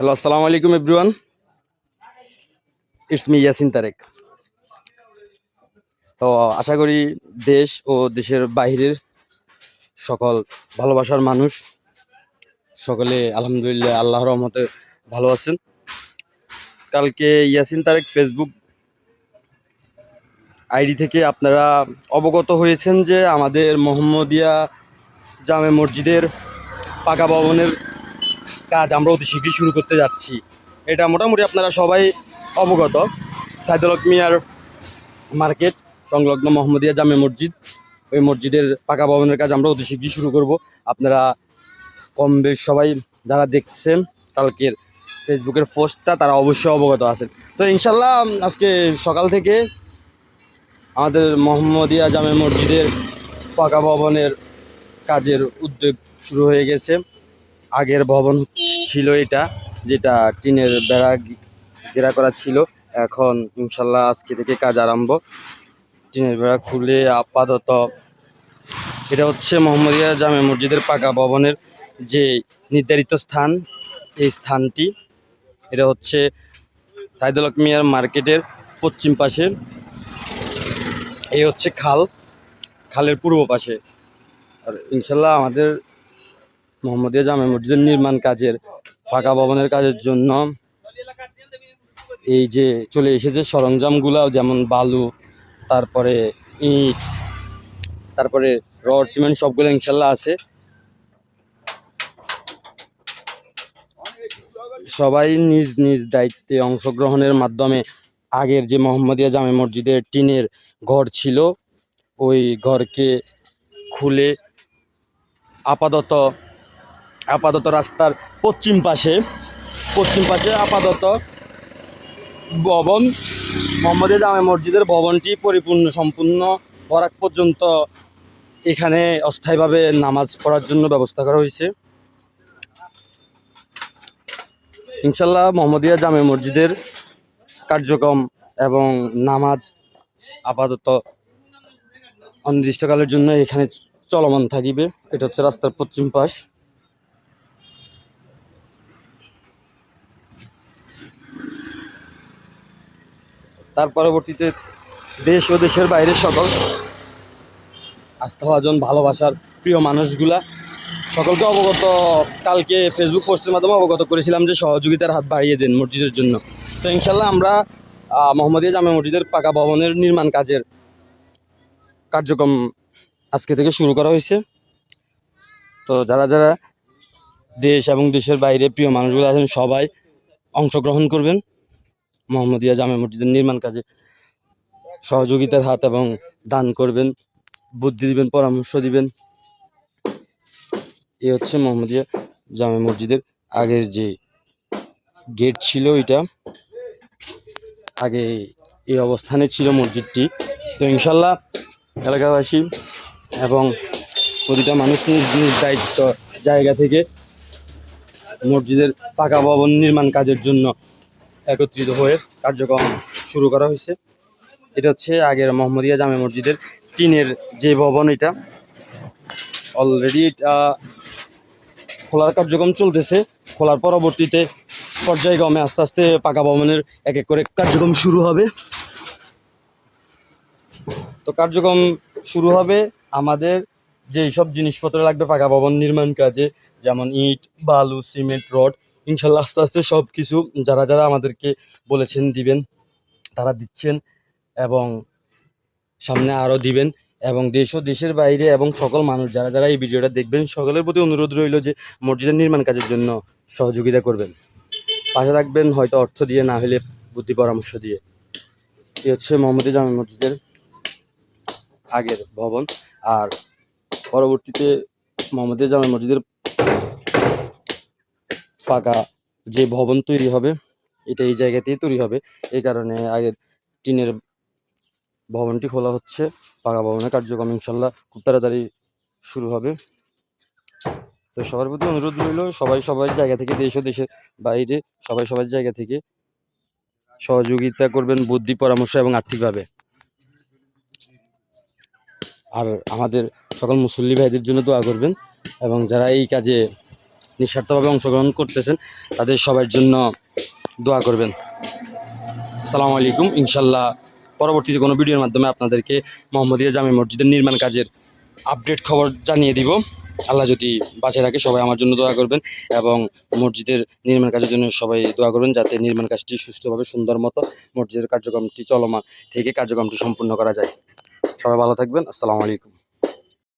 Hello, আসসালামু আলাইকুম everyone. It's me Yasin Tarek. তো আশা করি দেশ ও দেশের বাইরের সকল ভালোবাসার মানুষ সকলে আলহামদুলিল্লাহ আল্লাহর রহমতে ভালো আছেন। কালকে ইয়াসিন তারেক ফেসবুক আইডি থেকে আপনারা অবগত হয়েছেন যে আমাদের মোহাম্মদিয়া জামে মসজিদের পাকা ভবনের কাজ আমরা অতি শীঘ্রই শুরু করতে যাচ্ছি। এটা মোটামুটি আপনারা সবাই অবগত। সাইদুল হক মিয়ার মার্কেট সংলগ্ন মোহাম্মদিয়া জামে মসজিদ, ওই মসজিদের পাকা ভবনের কাজ আমরা অতি শীঘ্রই শুরু করব। আপনারা কম বেশ সবাই যারা দেখছেন কালকের ফেসবুকের পোস্টটা তারা অবশ্যই অবগত আছেন। তো ইনশাল্লাহ আজকে সকাল থেকে আমাদের মোহাম্মদিয়া জামে মসজিদের পাকা ভবনের কাজের উদ্যোগ শুরু হয়ে গেছে। আগের ভবন ছিল এটা, যেটা টিনের বেড়া ঘেরা করা ছিল। এখন ইনশাল্লাহ আজকে থেকে কাজ আরম্ভ। টিনের বেড়া খুলে আপাতত এটা হচ্ছে মোহাম্মদিয়া জামে মসজিদের পাকা ভবনের যে নির্ধারিত স্থান, এই স্থানটি এটা হচ্ছে সাইদুল হক মিয়ার মার্কেটের পশ্চিম পাশে। এই হচ্ছে খালের পূর্ব পাশে। আর ইনশাল্লাহ আমাদের মোহাম্মদিয়া জামে মসজিদের নির্মাণ কাজের পাকা ভবনের কাজের জন্য এই যে চলে এসেছে সরঞ্জামগুলো, যেমন বালু, তারপরে ইট, তারপরে রড, সিমেন্ট সবগুলো ইনশাল্লাহ আছে। সবাই নিজ নিজ দায়িত্বে অংশগ্রহণের মাধ্যমে আগের যে মোহাম্মদিয়া জামে মসজিদের টিনের ঘর ছিল ওই ঘরকে খুলে আপাতত রাস্তার পশ্চিম পাশে আপাতত ভবন, মোহাম্মদিয়া জামে মসজিদের ভবনটি সম্পূর্ণ হওয়ার পর্যন্ত এখানে অস্থায়ীভাবে নামাজ পড়ার জন্য ব্যবস্থা করা হয়েছে। ইনশাল্লাহ মোহাম্মদিয়া জামে মসজিদের কার্যক্রম এবং নামাজ আপাতত অনির্দিষ্টকালের জন্য এখানে চলমান থাকিবে। এটা হচ্ছে রাস্তার পশ্চিম পাশ। তার পরবর্তীতে দেশ ও দেশের বাইরের সকল আস্থাভাজন ভালোবাসার প্রিয় মানুষগুলা সকলকে কালকে ফেসবুক পোস্টের মাধ্যমে অবগত করেছিলাম যে সহযোগিতার হাত বাড়িয়ে দেন মসজিদের জন্য। তো ইনশাল্লাহ আমরা মোহাম্মদিয়া জামে মসজিদের পাকা ভবনের নির্মাণ কাজের কার্যক্রম আজকে থেকে শুরু করা হয়েছে। তো যারা যারা দেশ এবং দেশের বাইরে প্রিয় মানুষগুলো আছেন সবাই অংশগ্রহণ করবেন মোহাম্মদিয়া জামে মসজিদের নির্মাণ কাজে, সহযোগিতার হাত এবং দান করবেন, বুদ্ধি দিবেন, পরামর্শ দিবেন। এই হচ্ছে মোহাম্মদিয়া জামে মসজিদের আগের যে গেট ছিল, এটা আগে এই অবস্থানে ছিল মসজিদটি। তো ইনশাল্লাহ এলাকাবাসী এবং প্রতিটা মানুষ নিজ নিজ দায়িত্ব জায়গা থেকে মসজিদের পাকা ভবন নির্মাণ কাজের জন্য একত্রিত হয়ে কার্যক্রম শুরু করা হয়েছে। এটা হচ্ছে আগের মোহাম্মদিয়া জামে মসজিদের টিনের যে ভবন, এটা অলরেডি এটা খোলার কার্যক্রম চলতেছে। খোলার পরবর্তীতে পর্যায়ক্রমে আস্তে আস্তে পাকা ভবনের এক এক করে কার্যক্রম শুরু হবে। তো কার্যক্রম শুরু হবে আমাদের যেই সব জিনিসপত্র লাগবে পাকা ভবন নির্মাণ কাজে, যেমন ইট, বালু, সিমেন্ট, রড, ইনশাল্লাহ আস্তে আস্তে সব কিছু যারা যারা আমাদেরকে বলেছেন দিবেন তারা দিচ্ছেন এবং সামনে আরও দিবেন। এবং দেশ ও দেশের বাইরে এবং সকল মানুষ যারা যারা এই ভিডিওটা দেখবেন সকলের প্রতি অনুরোধ রইল যে মসজিদের নির্মাণ কাজের জন্য সহযোগিতা করবেন, পাশে থাকবেন, হয়তো অর্থ দিয়ে, না হলে বুদ্ধি পরামর্শ দিয়ে। এই হচ্ছে মোহাম্মদিয়া জামে মসজিদের আগের ভবন। আর পরবর্তীতে মোহাম্মদিয়া জামে মসজিদের পাকা যে ভবন তৈরি হবে এটা এই জায়গাতেই তৈরি হবে। এই কারণে আগের টিনের ভবনটি খোলা হচ্ছে। পাকা ভবনের কার্যক্রম ইনশাল্লাহ খুব তাড়াতাড়ি শুরু হবে। তো সবার প্রতি অনুরোধ রইল সবাই সবার জায়গা থেকে, দেশ ও দেশের বাইরে সবাই সবার জায়গা থেকে সহযোগিতা করবেন বুদ্ধি পরামর্শ এবং আর্থিকভাবে। আর আমাদের সকল মুসল্লি ভাইদের জন্য দোয়া করবেন এবং যারা এই কাজে নিঃস্বার্থভাবে অংশগ্রহণ করতেছেন তাদের সবার জন্য দোয়া করবেন। আসসালামু আলাইকুম। ইনশাল্লাহ পরবর্তীতে কোনো ভিডিওর মাধ্যমে আপনাদেরকে মোহাম্মদিয়া জামে মসজিদের নির্মাণ কাজের আপডেট খবর জানিয়ে দিব। আল্লাহ যদি বাঁচিয়ে রাখে সবাই আমার জন্য দোয়া করবেন এবং মসজিদের নির্মাণ কাজের জন্য সবাই দোয়া করবেন যাতে নির্মাণ কাজটি সুষ্ঠুভাবে সুন্দর মতো মসজিদের কার্যক্রমটি চলমান থেকে কার্যক্রমটি সম্পূর্ণ করা যায়। সবাই ভালো থাকবেন। আসসালামু আলাইকুম।